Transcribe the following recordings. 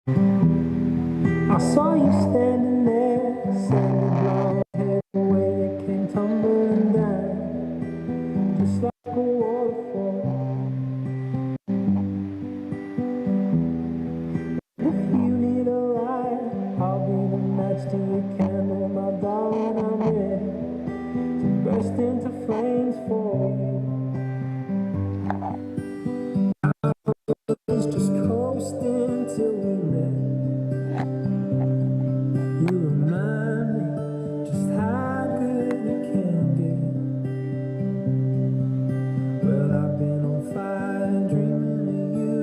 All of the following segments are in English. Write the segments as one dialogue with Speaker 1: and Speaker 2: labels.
Speaker 1: I saw you standing there, sending blonde hair the way it came tumbling down, just like a waterfall. If you need a light, I'll be the match to your candle, my darling. I'm ready to burst into flames for you. I was just coasting till we met. You remind me just how good it can get. Well, I've been on fire dreaming of you.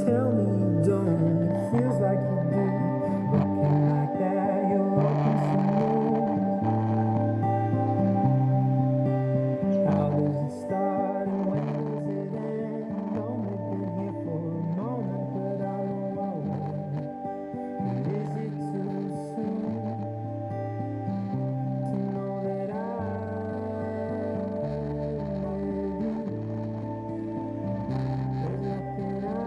Speaker 1: Tell me you don't. It feels like you do. Looking like that, you're open some news. How does it start and when does it end? Only been here for a moment, but I know I will. Is it too soon to know that there's nothing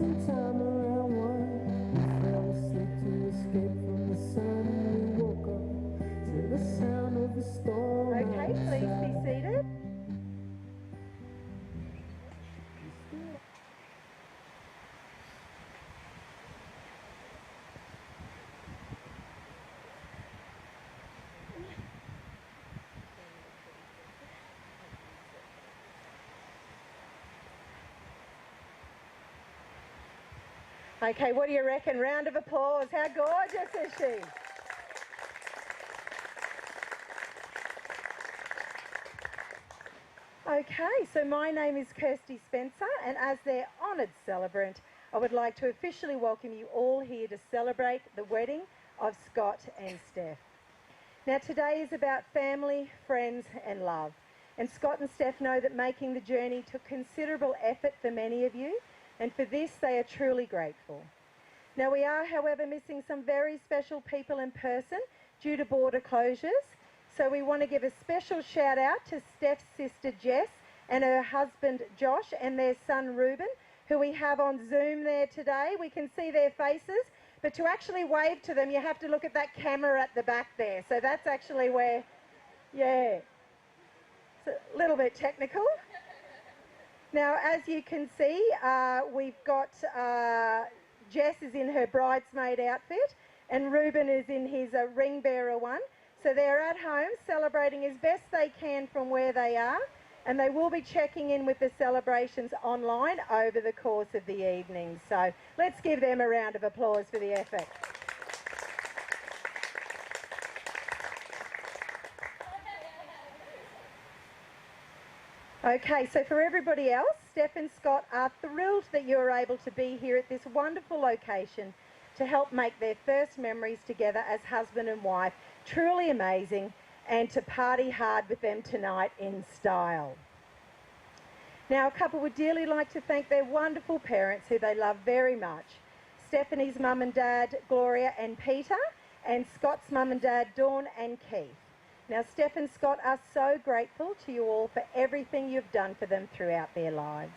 Speaker 1: sometime around one, we fell asleep to escape from the sun. We woke up to the sound of the storm.
Speaker 2: Okay, please be seated. Okay, what do you reckon? Round of applause. How gorgeous is she? Okay, so my name is Kirsty Spencer, and as their honoured celebrant, I would like to officially welcome you all here to celebrate the wedding of Scott and Steph. Now, today is about family, friends and love. And Scott and Steph know that making the journey took considerable effort for many of you, and for this they are truly grateful. Now, we are, however, missing some very special people in person due to border closures. So we want to give a special shout out to Steph's sister Jess and her husband Josh and their son Reuben, who we have on Zoom there today. We can see their faces, but to actually wave to them, you have to look at that camera at the back there. So that's actually where, yeah, it's a little bit technical. Now, as you can see, we've got Jess is in her bridesmaid outfit and Reuben is in his ring bearer one. So they're at home celebrating as best they can from where they are, and they will be checking in with the celebrations online over the course of the evening. So let's give them a round of applause for the effort. Okay, so for everybody else, Steph and Scott are thrilled that you're able to be here at this wonderful location to help make their first memories together as husband and wife truly amazing, and to party hard with them tonight in style. Now, a couple would dearly like to thank their wonderful parents who they love very much. Stephanie's mum and dad, Gloria and Peter, and Scott's mum and dad, Dawn and Keith. Now, Steph and Scott are so grateful to you all for everything you've done for them throughout their lives.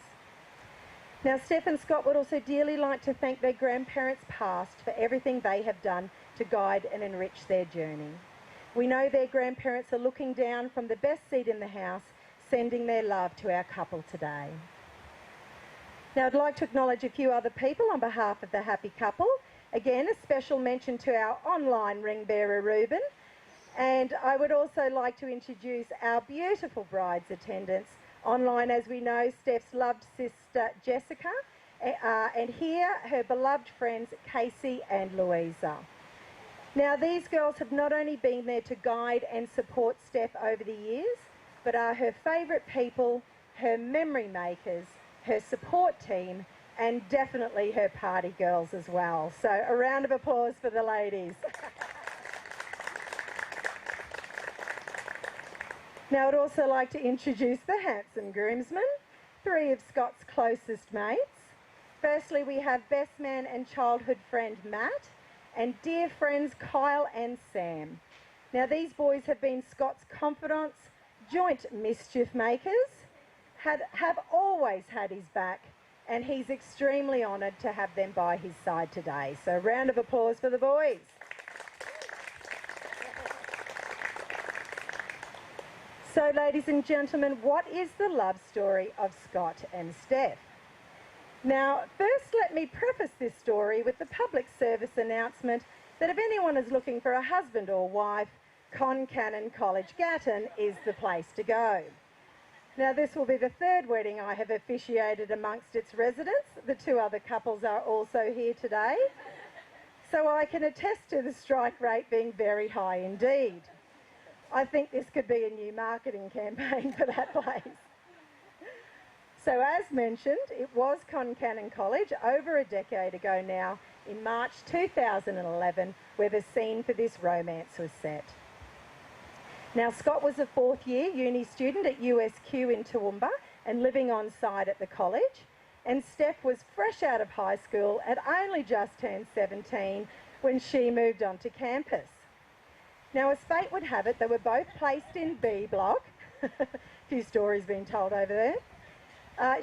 Speaker 2: Now, Steph and Scott would also dearly like to thank their grandparents past for everything they have done to guide and enrich their journey. We know their grandparents are looking down from the best seat in the house, sending their love to our couple today. Now, I'd like to acknowledge a few other people on behalf of the happy couple. Again, a special mention to our online ring bearer, Reuben. And I would also like to introduce our beautiful bride's attendants online. As we know, Steph's loved sister Jessica, and here her beloved friends Casey and Louisa. Now, these girls have not only been there to guide and support Steph over the years, but are her favourite people, her memory makers, her support team, and definitely her party girls as well. So a round of applause for the ladies. Now, I'd also like to introduce the handsome groomsmen, three of Scott's closest mates. Firstly, we have best man and childhood friend Matt, and dear friends Kyle and Sam. Now, these boys have been Scott's confidants, joint mischief makers, have always had his back, and he's extremely honoured to have them by his side today. So a round of applause for the boys. So ladies and gentlemen, what is the love story of Scott and Steph? Now, first let me preface this story with the public service announcement that if anyone is looking for a husband or wife, Concannon College Gatton is the place to go. Now, this will be the third wedding I have officiated amongst its residents. The two other couples are also here today. So I can attest to the strike rate being very high indeed. I think this could be a new marketing campaign for that place. So as mentioned, it was Concannon College over a decade ago now, in March 2011, where the scene for this romance was set. Now, Scott was a fourth-year uni student at USQ in Toowoomba and living on site at the college, and Steph was fresh out of high school and only just turned 17 when she moved onto campus. Now, as fate would have it, they were both placed in B block. A few stories being told over there.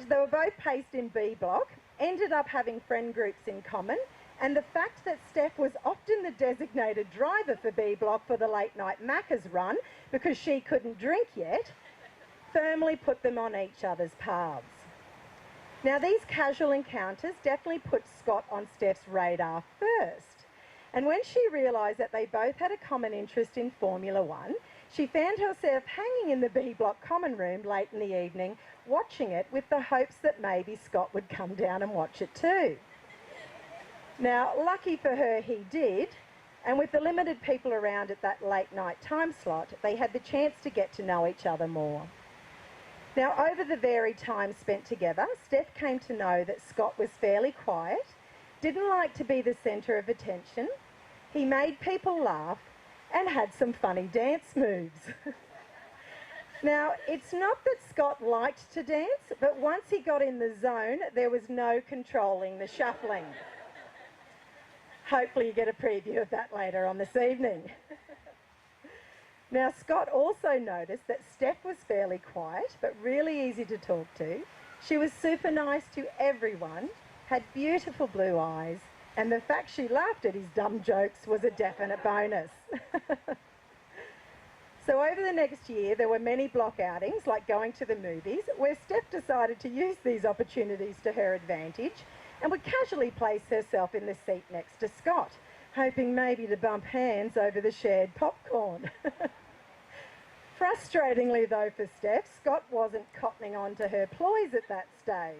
Speaker 2: They were both placed in B block, ended up having friend groups in common, and the fact that Steph was often the designated driver for B block for the late night Macca's run because she couldn't drink yet, firmly put them on each other's paths. Now, these casual encounters definitely put Scott on Steph's radar first. And when she realised that they both had a common interest in Formula One, she found herself hanging in the B block common room late in the evening, watching it with the hopes that maybe Scott would come down and watch it too. Now, lucky for her, he did, and with the limited people around at that late night time slot, they had the chance to get to know each other more. Now, over the varied time spent together, Steph came to know that Scott was fairly quiet, didn't like to be the centre of attention, he made people laugh, and had some funny dance moves. Now, it's not that Scott liked to dance, but once he got in the zone, there was no controlling the shuffling. Hopefully you get a preview of that later on this evening. Now, Scott also noticed that Steph was fairly quiet, but really easy to talk to. She was super nice to everyone, had beautiful blue eyes, and the fact she laughed at his dumb jokes was a definite bonus. So over the next year, there were many block outings, like going to the movies, where Steph decided to use these opportunities to her advantage and would casually place herself in the seat next to Scott, hoping maybe to bump hands over the shared popcorn. Frustratingly though for Steph, Scott wasn't cottoning on to her ploys at that stage.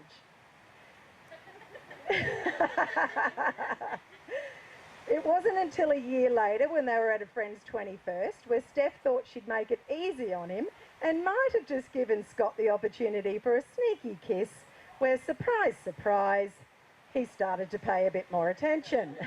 Speaker 2: It wasn't until a year later, when they were at a friend's 21st, where Steph thought she'd make it easy on him and might have just given Scott the opportunity for a sneaky kiss, where, surprise, surprise, he started to pay a bit more attention.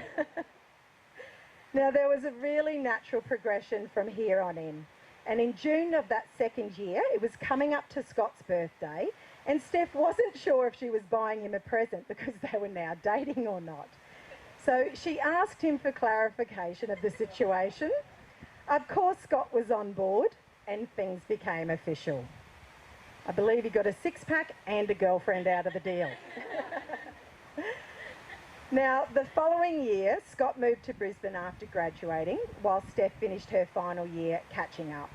Speaker 2: Now, there was a really natural progression from here on in, and in June of that second year, it was coming up to Scott's birthday, and Steph wasn't sure if she was buying him a present because they were now dating or not. So she asked him for clarification of the situation. Of course, Scott was on board and things became official. I believe he got a six-pack and a girlfriend out of the deal. Now, the following year, Scott moved to Brisbane after graduating, while Steph finished her final year catching up,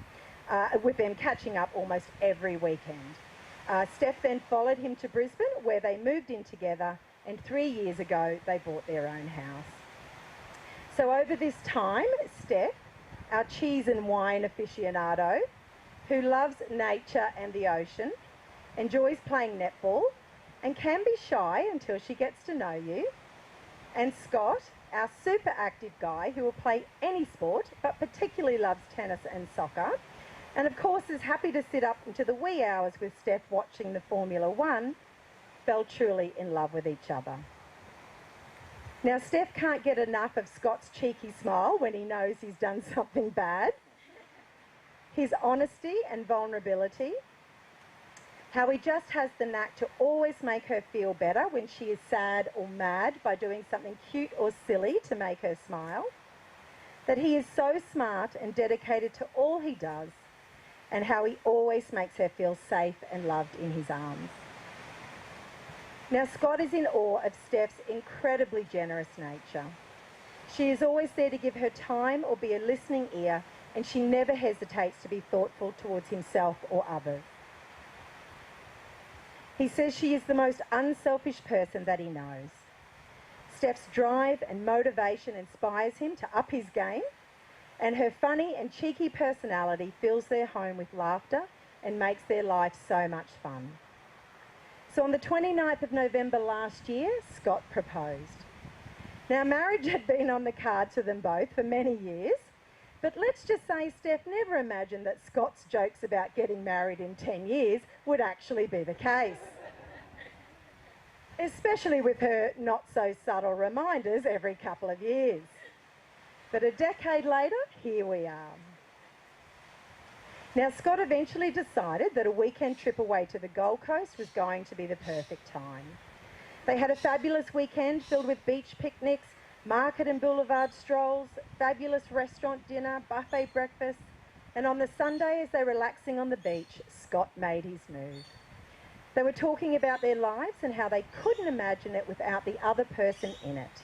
Speaker 2: with them catching up almost every weekend. Steph then followed him to Brisbane, where they moved in together, and 3 years ago, they bought their own house. So over this time, Steph, our cheese and wine aficionado, who loves nature and the ocean, enjoys playing netball, and can be shy until she gets to know you, and Scott, our super active guy who will play any sport, but particularly loves tennis and soccer, and of course is happy to sit up into the wee hours with Steph watching the Formula One, fell truly in love with each other. Now, Steph can't get enough of Scott's cheeky smile when he knows he's done something bad, his honesty and vulnerability, how he just has the knack to always make her feel better when she is sad or mad by doing something cute or silly to make her smile, that he is so smart and dedicated to all he does, and how he always makes her feel safe and loved in his arms. Now, Scott is in awe of Steph's incredibly generous nature. She is always there to give her time or be a listening ear, and she never hesitates to be thoughtful towards himself or others. He says she is the most unselfish person that he knows. Steph's drive and motivation inspires him to up his game, and her funny and cheeky personality fills their home with laughter and makes their life so much fun. So on the 29th of November last year, Scott proposed. Now, marriage had been on the cards for them both for many years, but let's just say Steph never imagined that Scott's jokes about getting married in 10 years would actually be the case. Especially with her not-so-subtle reminders every couple of years. But a decade later, here we are. Now, Scott eventually decided that a weekend trip away to the Gold Coast was going to be the perfect time. They had a fabulous weekend filled with beach picnics, market and boulevard strolls, fabulous restaurant dinner, buffet breakfast, and on the Sunday, as they were relaxing on the beach, Scott made his move. They were talking about their lives and how they couldn't imagine it without the other person in it.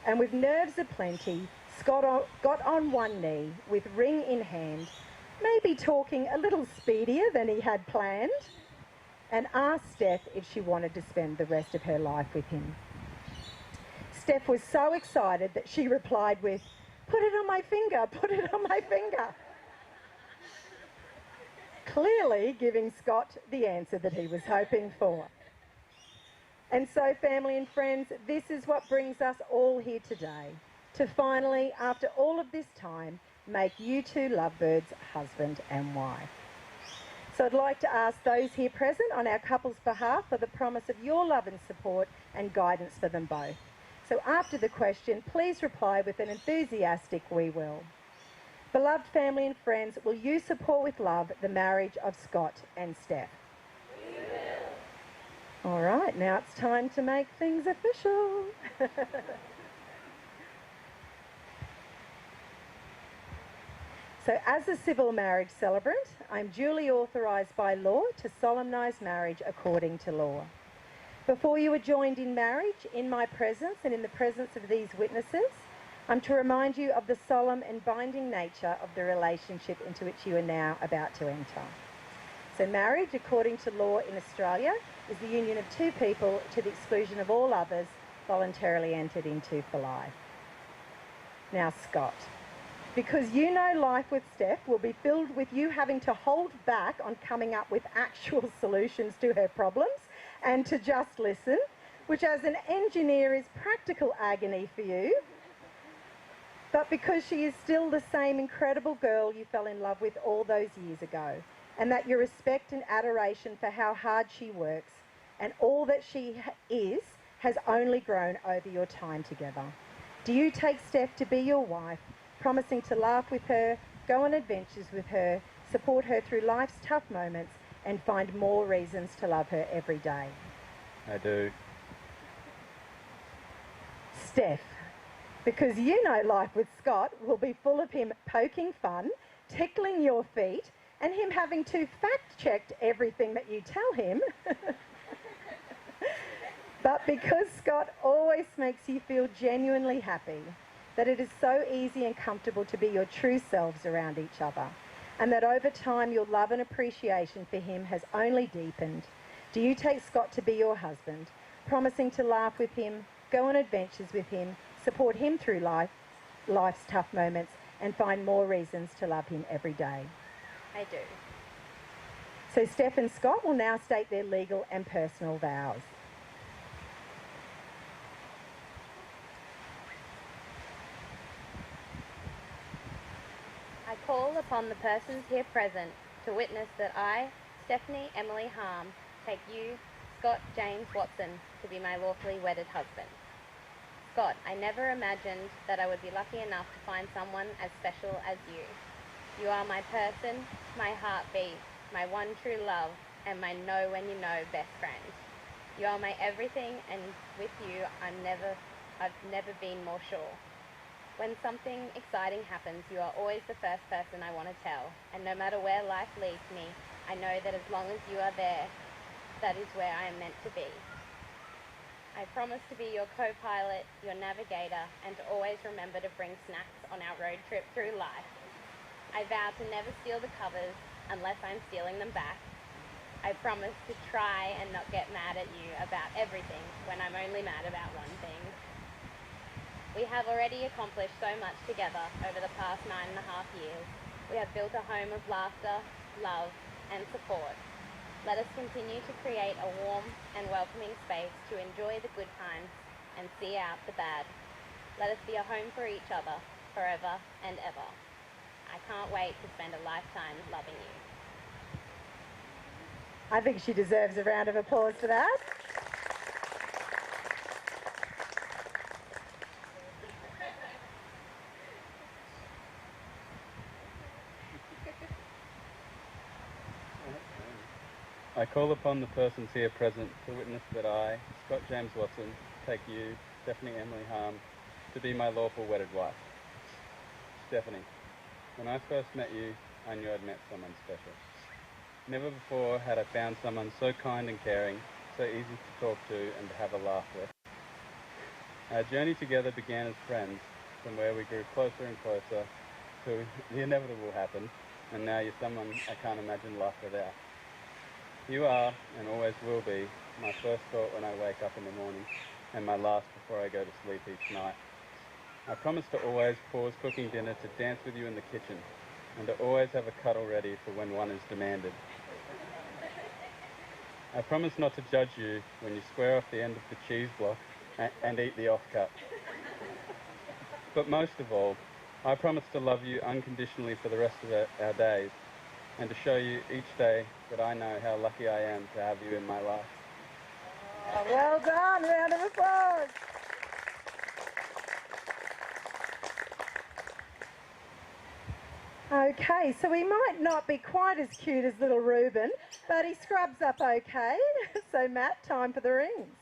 Speaker 2: And with nerves aplenty, Scott got on one knee with ring in hand, maybe talking a little speedier than he had planned, and asked Steph if she wanted to spend the rest of her life with him. Steph was so excited that she replied with, "Put it on my finger, put it on my finger." Clearly giving Scott the answer that he was hoping for. And so, family and friends, this is what brings us all here today, to finally, after all of this time, make you two lovebirds husband and wife. So I'd like to ask those here present on our couple's behalf for the promise of your love and support and guidance for them both. So after the question, please reply with an enthusiastic "we will." Beloved family and friends, will you support with love the marriage of Scott and Steph? We will. All right, now it's time to make things official. So as a civil marriage celebrant, I'm duly authorised by law to solemnise marriage according to law. Before you are joined in marriage, in my presence and in the presence of these witnesses, I'm to remind you of the solemn and binding nature of the relationship into which you are now about to enter. So marriage, according to law in Australia, is the union of two people to the exclusion of all others voluntarily entered into for life. Now, Scott, because you know life with Steph will be filled with you having to hold back on coming up with actual solutions to her problems and to just listen, which as an engineer is practical agony for you, but because she is still the same incredible girl you fell in love with all those years ago, and that your respect and adoration for how hard she works and all that she is has only grown over your time together. Do you take Steph to be your wife, promising to laugh with her, go on adventures with her, support her through life's tough moments, and find more reasons to love her every day?
Speaker 3: I do.
Speaker 2: Steph, because you know life with Scott will be full of him poking fun, tickling your feet, and him having to fact-check everything that you tell him. But because Scott always makes you feel genuinely happy, that it is so easy and comfortable to be your true selves around each other, and that over time your love and appreciation for him has only deepened, do you take Scott to be your husband, promising to laugh with him, go on adventures with him, support him through life's tough moments, and find more reasons to love him every day?
Speaker 4: I do.
Speaker 2: So Steph and Scott will now state their legal and personal vows.
Speaker 4: I call upon the persons here present to witness that I, Stephanie Emily Harm, take you, Scott James Watson, to be my lawfully wedded husband. Scott, I never imagined that I would be lucky enough to find someone as special as you. You are my person, my heartbeat, my one true love, and my know when you know best friend. You are my everything, and with you I've never been more sure. When something exciting happens, you are always the first person I want to tell, and no matter where life leads me, I know that as long as you are there, that is where I am meant to be. I promise to be your co-pilot, your navigator, and to always remember to bring snacks on our road trip through life. I vow to never steal the covers unless I'm stealing them back. I promise to try and not get mad at you about everything when I'm only mad about one thing. We have already accomplished so much together over the past 9.5 years. We have built a home of laughter, love, and support. Let us continue to create a warm and welcoming space to enjoy the good times and see out the bad. Let us be a home for each other, forever and ever. I can't wait to spend a lifetime loving you.
Speaker 2: I think she deserves a round of applause for that.
Speaker 3: I call upon the persons here present to witness that I, Scott James Watson, take you, Stephanie Emily Harm, to be my lawful wedded wife. Stephanie, when I first met you, I knew I'd met someone special. Never before had I found someone so kind and caring, so easy to talk to and to have a laugh with. Our journey together began as friends, from where we grew closer and closer to the inevitable happened, and now you're someone I can't imagine life without. You are, and always will be, my first thought when I wake up in the morning, and my last before I go to sleep each night. I promise to always pause cooking dinner to dance with you in the kitchen, and to always have a cuddle ready for when one is demanded. I promise not to judge you when you square off the end of the cheese block and eat the offcut. But most of all, I promise to love you unconditionally for the rest of our days, and to show you each day that I know how lucky I am to have you in my life.
Speaker 2: Oh, well done, round of applause. Okay, so he might not be quite as cute as little Reuben, but he scrubs up okay. So Matt, time for the rings.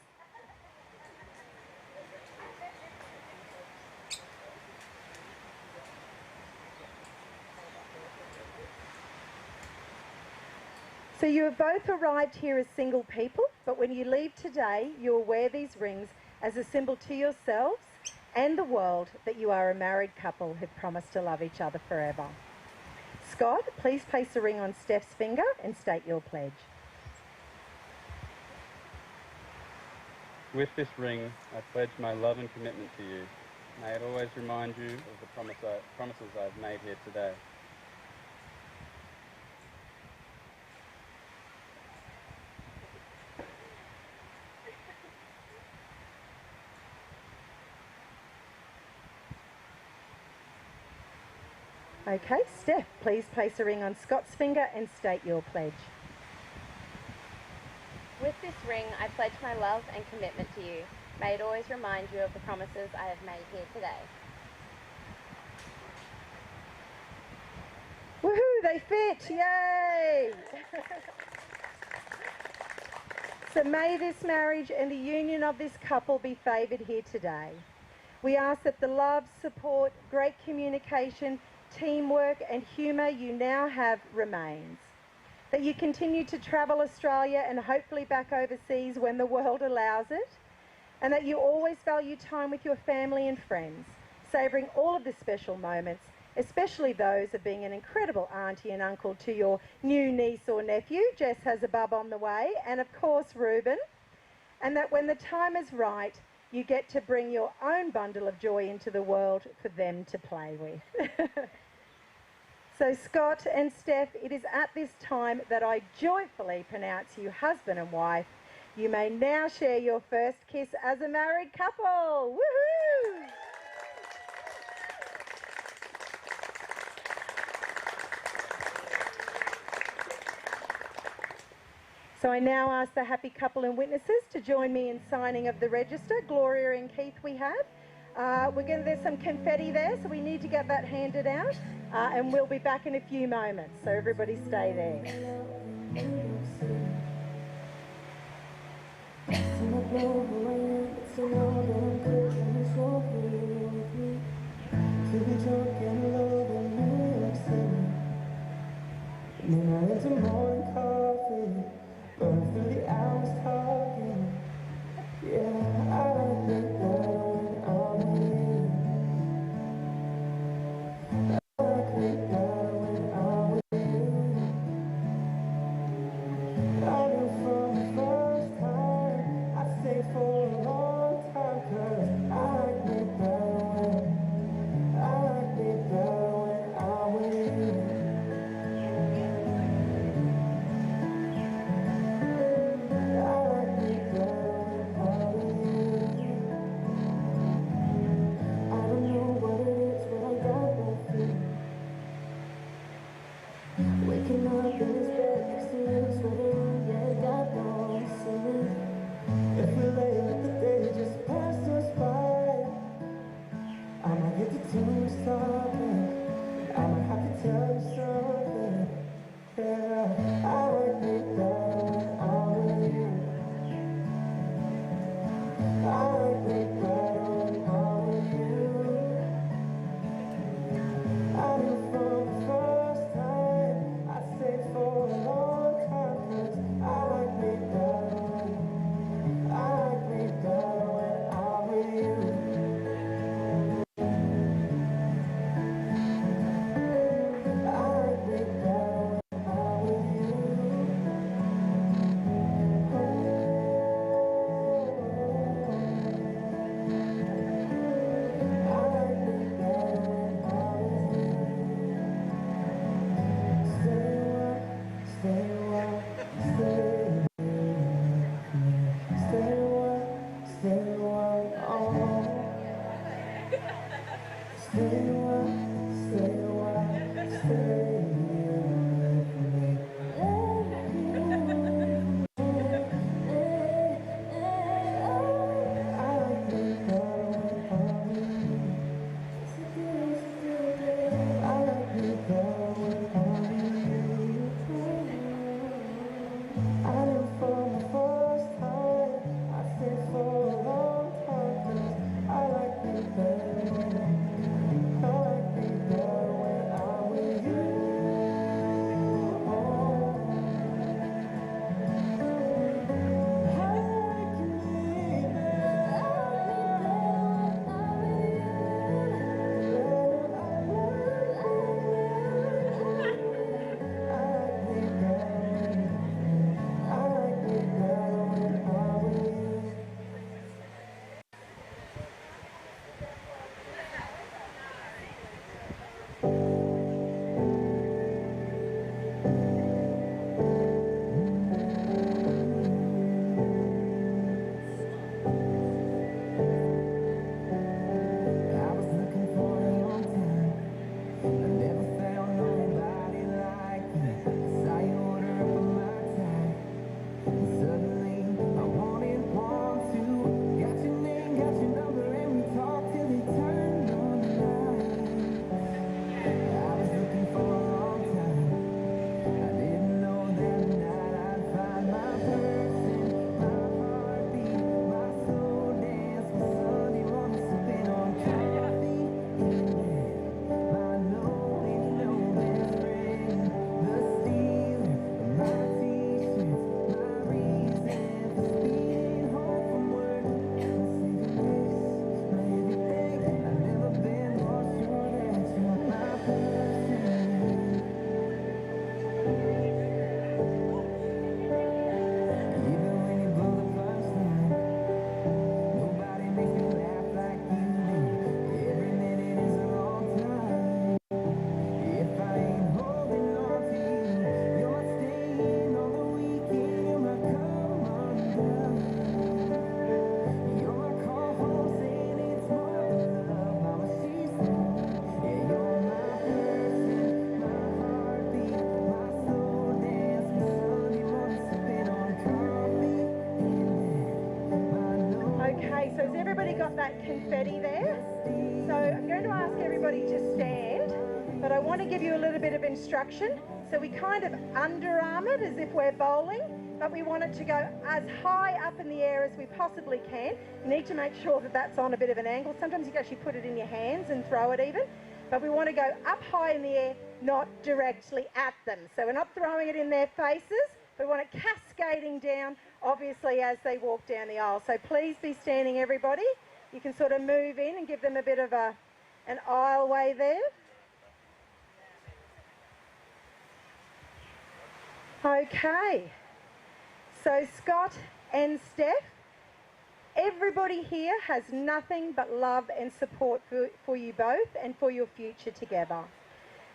Speaker 2: So you have both arrived here as single people, but when you leave today, you will wear these rings as a symbol to yourselves and the world that you are a married couple who promise to love each other forever. Scott, please place a ring on Steph's finger and state your pledge.
Speaker 3: With this ring, I pledge my love and commitment to you. May it always remind you of the promises I've made here today.
Speaker 2: Okay, Steph, please place a ring on Scott's finger and state your pledge.
Speaker 4: With this ring, I pledge my love and commitment to you. May it always remind you of the promises I have made here today.
Speaker 2: Woohoo, they fit, yay! So may this marriage and the union of this couple be favoured here today. We ask that the love, support, great communication, teamwork and humour you now have remains. That you continue to travel Australia and hopefully back overseas when the world allows it. And that you always value time with your family and friends, savouring all of the special moments, especially those of being an incredible auntie and uncle to your new niece or nephew. Jess has a bub on the way, and of course Reuben. And that when the time is right, you get to bring your own bundle of joy into the world for them to play with. So Scott and Steph, it is at this time that I joyfully pronounce you husband and wife. You may now share your first kiss as a married couple. Woohoo! So I now ask the happy couple and witnesses to join me in signing of the register. Gloria and Keith we have. There's some confetti there, so we need to get that handed out. And we'll be back in a few moments, so everybody stay there.
Speaker 1: Could be drunk and low in New York City. Midnight into morning coffee, burn through the hours talking. Yeah, I like it better when I'm with you. I like it better when I'm with you. I knew from the first time I'd stay for a long time, 'cause I like it better when I'm with you. Waking up in his bed next to him, sweating, yeah, God knows soon. If we lay let the day just passed us by, I might get the tunes talking, I might have to tell you something. Yeah, I like it better when I'm with you. I like it better when I'm with you. I knew from the first time I'd stay for a long time, 'cause I like me better when I'm with you. I like me better when I'm with you. I like me better when I'm with you. Stay a while, stay. Stay a while, oh. Stay a while, stay. I like it better when I'm with you. I like it better when I'm with you. I knew from the first time I stayed for a long time, 'cause I like it better when I'm with you. Oh, I like it I was looking for a long time. I never found nobody like you. Saw you order up on my time. And suddenly I wanted one, two. Got your name, got your number, and we talked till they turned on the light. I was looking for a long time. I didn't know that night I'd find my person, my heartbeat, my soul dance for Sunday morning, sipping on coffee in bed. My lonely, no best friend, the stealer of my t-shirts, my reason for speeding home from work. My saving grace, my everything. I've never been more sure that you're my person. Even when you blow the punchline, nobody makes me laugh like you do. Every minute is a long time. If I ain't holding on to you, you're my staying on the weekend. You're my come undone. You're my call home saying it's more than love. Mama, she said, yeah, you're my person, my heartbeat, my soul dance for Sunday morning, sipping on coffee in bed. My
Speaker 2: Okay, so has everybody got that confetti there? So I'm going to ask everybody to stand, but I want to give you a little bit of instruction. So we kind of underarm it as if we're bowling, but we want it to go as high up in the air as we possibly can. You need to make sure that that's on a bit of an angle. Sometimes you can actually put it in your hands and throw it even, but we want to go up high in the air, not directly at them. So we're not throwing it in their faces, but we want it cascading down, obviously, as they walk down the aisle. So please be standing, everybody. You can sort of move in and give them a bit of an aisleway there. Okay, so Scott and Steph, everybody here has nothing but love and support for you both and for your future together.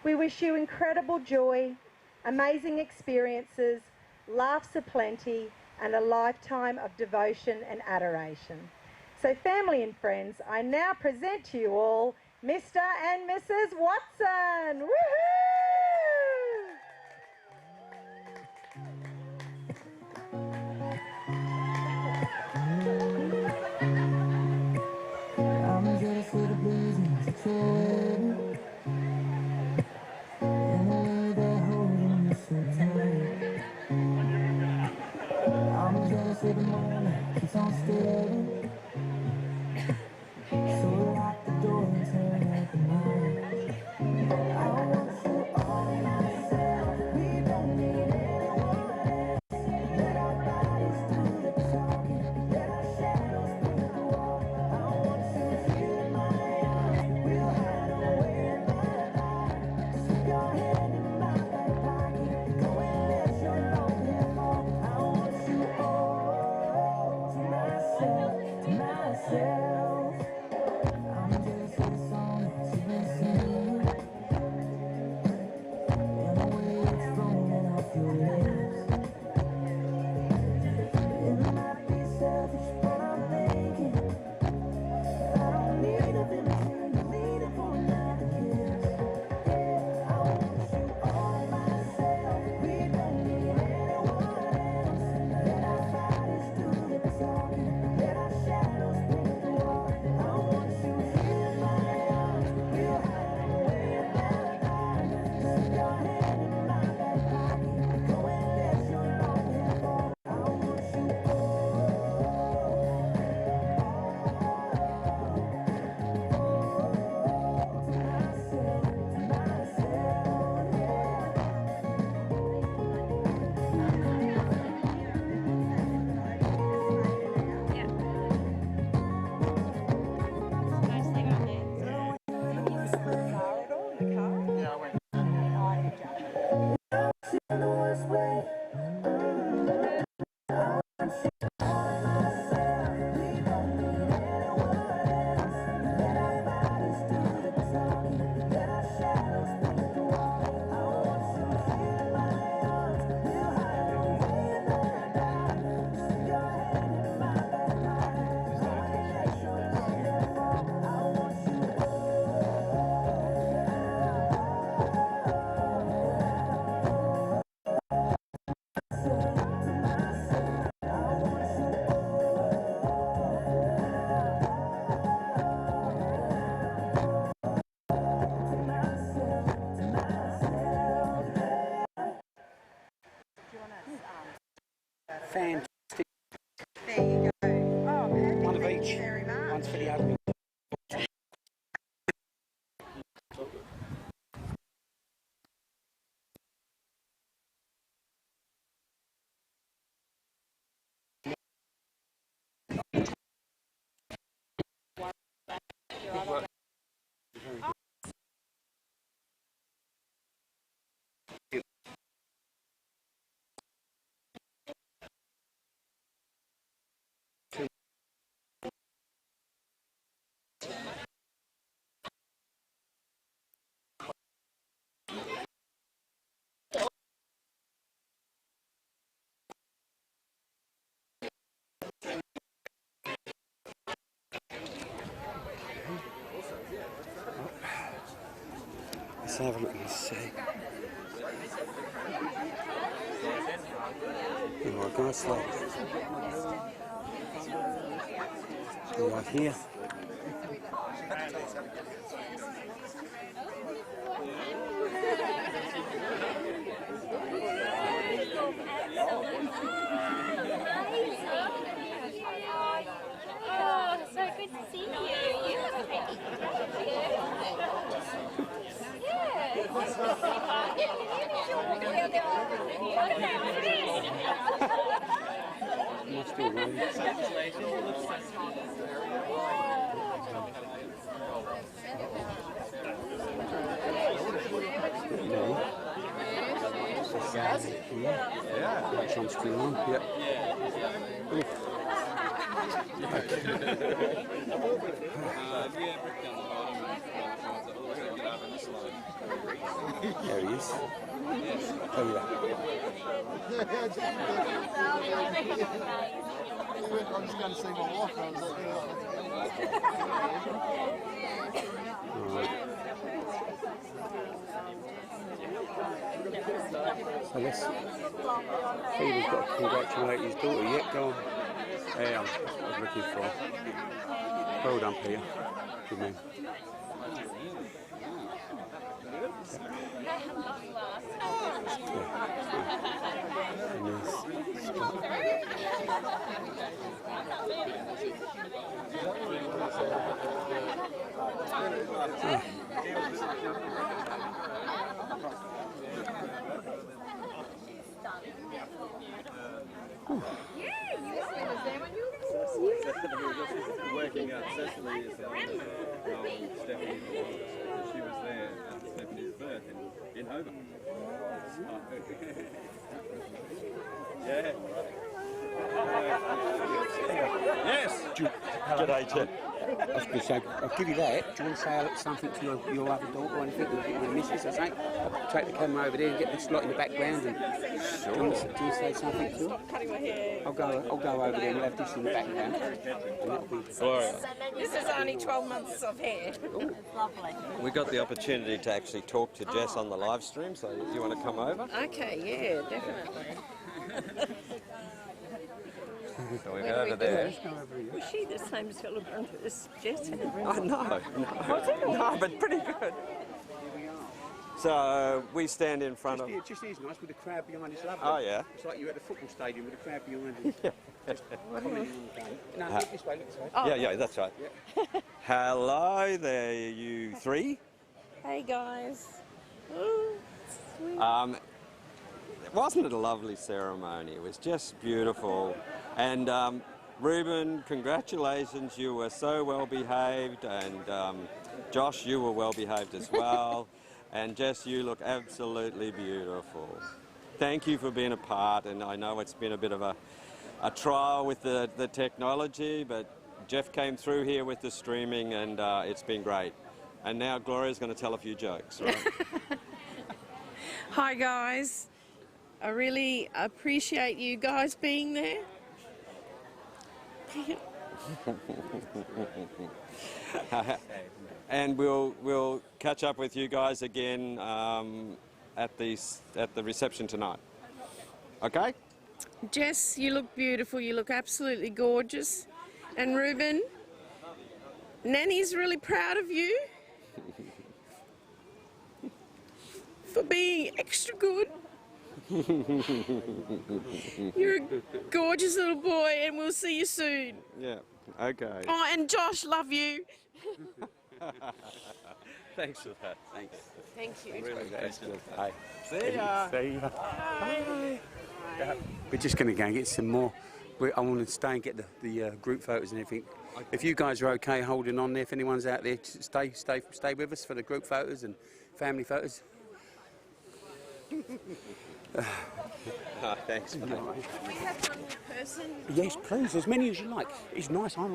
Speaker 2: We wish you incredible joy, amazing experiences, laughs aplenty, and a lifetime of devotion and adoration. So family and friends, I now present to you all Mr. and Mrs. Watson. Woohoo!
Speaker 1: I'm jealous of the blazing that you're wearing, and the way they're holding you so tight. I'm jealous of the moment keeps on staring, so lock the door and turn out the light. I want you all myself. We don't need anyone else. Let our bodies do the talking. Let our shadows paint the wall. I want you here in my arms. We'll hide away in my life. Slip your hand in my back pocket. Go and let your long hair fall. I want you all to myself, to myself. I'm jealous of the song that you've been singing, and the way it's flowing off your lips. It might be selfish, but I'm thinking I don't need nothing to turn to leaning for another kiss. Yeah, I want you all myself. We don't need anyone else. Let our bodies do the talking. Let our shadows paint the wall. I want you here in my arms. We'll hide away in my life. Slip your hand in my back pocket. Go and let your long hair fall. I want you to myself, yeah. In the worst way. We don't need anyone else. Let our bodies do the talking. Let our shadows paint the wall. I want you here in my arms. We'll hide away in the dark. Stick your hand in my back pocket. Go and let your long hair fall. I want you
Speaker 5: Fantastic.
Speaker 2: There you go. Oh, perfect.
Speaker 5: One of
Speaker 2: Thank
Speaker 5: each.
Speaker 2: you very much.
Speaker 5: One's for the admin. Let's have a look and see. Alright guys, so right here.
Speaker 6: nice to see you. You look pretty.
Speaker 5: Must be raining. Yeah. Some still on. Yeah. There he is. Oh yeah.
Speaker 7: I'm just going to see my wife.
Speaker 5: So let's see, we've got to congratulate his daughter yet. Go on. Yeah, I was looking for. Well done, Peter. Good man.
Speaker 3: Working out Cecily is Stephanie's daughter. She was there at Stephanie's birth in Hobart. Yeah. Yes.
Speaker 5: G'day, Ted. I was going to say, I'll give you that. Do you want to say something to your other daughter or anything, your missus or something? I'll take the camera over there and get this lot in the background. And do you want to say something to her?
Speaker 8: Cutting my hair.
Speaker 5: I'll go over there and we'll have this in the background.
Speaker 3: Gloria.
Speaker 8: This is only 12 months of hair.
Speaker 9: We got the opportunity to actually talk to Jess on the live stream, so you want to come over?
Speaker 8: Okay, yeah, definitely.
Speaker 9: So we're over there.
Speaker 8: Was she the same celebrant as Jess?
Speaker 9: Oh, no, but pretty good. So we stand in front of...
Speaker 5: It just is nice with the crowd behind us. Lovely.
Speaker 9: Oh, yeah.
Speaker 5: It's like you're at the football stadium with the crowd behind you. Just commenting on the game. No, look this way, look this way.
Speaker 9: Yeah, that's right.
Speaker 5: Yeah.
Speaker 9: Hello there, you three.
Speaker 8: Hey, guys. Ooh, sweet.
Speaker 9: Wasn't it a lovely ceremony? It was just beautiful. And Reuben, congratulations, you were so well behaved, and Josh, you were well behaved as well. And Jess, you look absolutely beautiful. Thank you for being a part, and I know it's been a bit of a trial with the technology, but Jeff came through here with the streaming, and it's been great. And now Gloria's going to tell a few jokes, right?
Speaker 8: Hi, guys. I really appreciate you guys being there.
Speaker 9: And we'll catch up with you guys again at the reception tonight. Okay?
Speaker 8: Jess, you look beautiful. You look absolutely gorgeous. And Reuben, Nanny's really proud of you for being extra good. You're a gorgeous little boy, and we'll see you soon.
Speaker 9: Yeah, okay.
Speaker 8: Oh, and Josh, love you.
Speaker 9: Thanks for that. Thanks.
Speaker 8: Thank you.
Speaker 9: Really nice.
Speaker 5: Hi.
Speaker 9: See ya.
Speaker 5: See ya. Bye. We're just going to go and get some more. I want to stay and get the group photos and everything. Okay. If you guys are okay holding on there, if anyone's out there, stay with us for the group photos and family photos.
Speaker 9: Thanks, mate.
Speaker 8: Can we have one more person?
Speaker 5: Yes, please, as many as you like. It's nice. What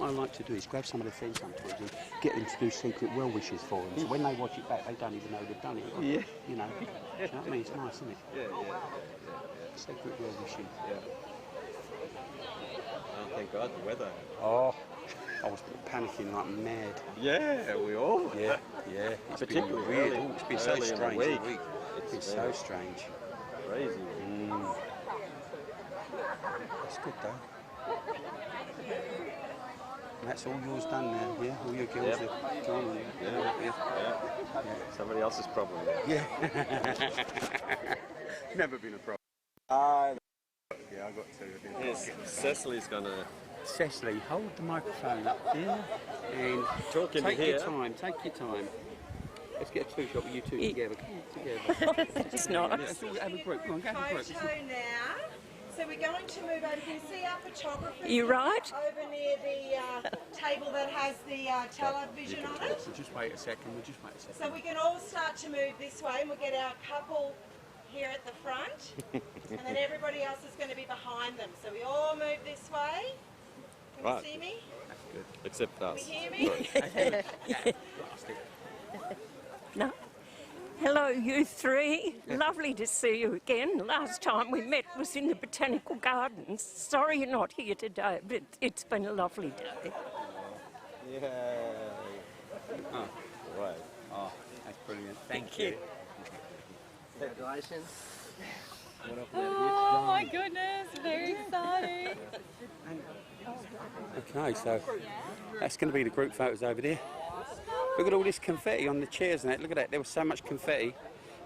Speaker 5: I like to do is grab some of their friends sometimes and get them to do secret well wishes for them. So when they watch it back, they don't even know they've done it.
Speaker 9: Yeah.
Speaker 5: You know what I mean? It's nice, isn't it?
Speaker 9: Yeah.
Speaker 5: Secret well wishing.
Speaker 9: Yeah. Oh, thank God, the weather.
Speaker 5: Oh, I was panicking like mad.
Speaker 9: Yeah, we all.
Speaker 5: Yeah. It's been weird. It's been so strange. It's been so strange.
Speaker 9: Crazy.
Speaker 5: That's good though. And that's all yours done now, yeah? All your girls are gone.
Speaker 9: Yeah. Somebody else's problem.
Speaker 5: Yeah. Never been a problem. Yeah, I got two.
Speaker 9: Yes, Cecily's going to
Speaker 5: Cecily, hold the microphone up there and
Speaker 9: Talking
Speaker 5: take
Speaker 9: here.
Speaker 5: your time. Take your time. Let's get a two-shot with you two together. Come on, together.
Speaker 8: It's nice.
Speaker 5: Let's all have a group. Come on, go have a group.
Speaker 2: Photo now. So we're going to move over. Can you see our photographer?
Speaker 8: You right?
Speaker 2: Over near the table that has the television on it.
Speaker 5: We'll just wait a second.
Speaker 2: So we can all start to move this way, and we'll get our couple here at the front, and then everybody else is going to be behind them. So we all move this way. Can
Speaker 9: Right.
Speaker 2: you see me?
Speaker 5: That's good.
Speaker 9: Except us.
Speaker 2: Can you hear me?
Speaker 5: Plastic.
Speaker 8: No. Hello, you three. Lovely to see you again. Last time we met was in the Botanical Gardens. Sorry you're not here today, but it's been a lovely day.
Speaker 9: Yay.
Speaker 5: Oh,
Speaker 9: Right.
Speaker 5: oh, that's brilliant. Thank you.
Speaker 7: Congratulations.
Speaker 6: Oh my goodness, very exciting.
Speaker 5: Okay, so that's going to be the group photos over there. Look at all this confetti on the chairs and that. Look at that. There was so much confetti.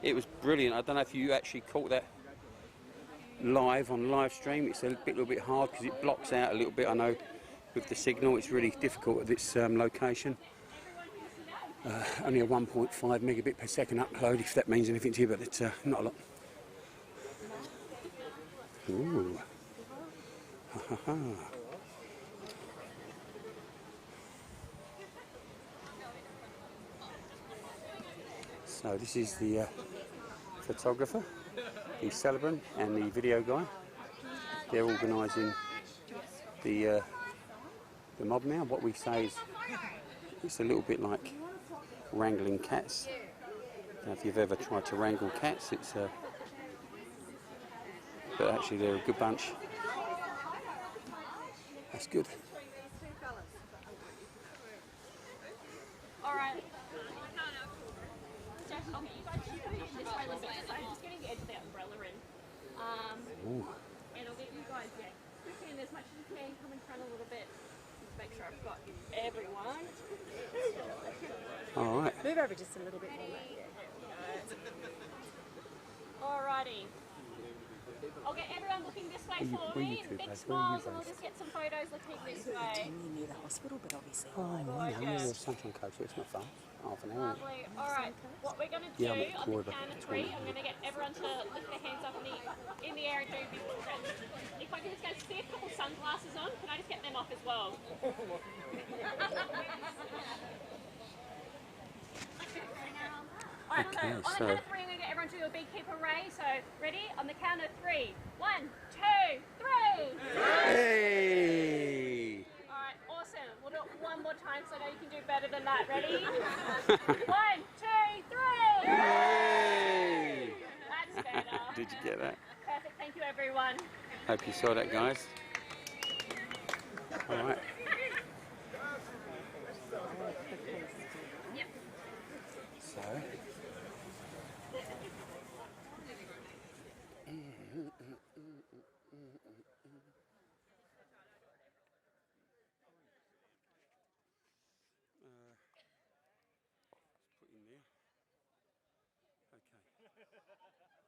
Speaker 5: It was brilliant. I don't know if you actually caught that live on live stream. It's a little bit hard because it blocks out a little bit. I know with the signal it's really difficult at this location. Only a 1.5 megabit per second upload, if that means anything to you, but it's not a lot. Ooh. Ha ha ha. So this is the photographer, the celebrant and the video guy. They're organising the mob now. What we say is it's a little bit like wrangling cats. I don't know if you've ever tried to wrangle cats, it's but actually they're a good bunch. That's good.
Speaker 6: All right. So, okay, you guys just put it this way a little bit. So I'm just getting the edge of the umbrella in.
Speaker 5: Ooh.
Speaker 6: And I'll get you guys, quick in as much as you can. Come in front a little bit. Just make sure I've got everyone.
Speaker 5: All right.
Speaker 2: Move over just a little bit more, mate.
Speaker 6: Alrighty. I'll get everyone looking this way for
Speaker 5: where you
Speaker 6: me.
Speaker 5: two
Speaker 6: Big
Speaker 5: based? Where are you
Speaker 6: smiles, and we'll
Speaker 5: based?
Speaker 6: just get some photos looking this way.
Speaker 2: Near the hospital, but obviously.
Speaker 5: Oh, I know. There's Sunshine Coast, so it's not far. Half an hour.
Speaker 6: Lovely. Alright, what we're going to do
Speaker 5: Yeah, I'm at
Speaker 6: on the
Speaker 5: Corba.
Speaker 6: count of three, I'm going to get everyone to lift their hands up in the air and do big stretch. If I can just go see a couple sunglasses on, can I just get them off as well? Alright,
Speaker 5: Okay,
Speaker 6: so on the
Speaker 5: so-
Speaker 6: count of three, I'm going to get everyone to do a beekeeper ray. So, ready? On the count of three. 1, 2, 3!
Speaker 5: Hey!
Speaker 6: Alright, awesome. We'll do it one more time so I know you can do better than that. Ready? 1, 2, 3!
Speaker 5: Hey!
Speaker 6: That's better.
Speaker 5: Did you get that?
Speaker 6: Perfect. Thank you, everyone.
Speaker 5: Hope you saw that, guys. All right.
Speaker 6: Yep.
Speaker 5: So. Let's put in there. Okay.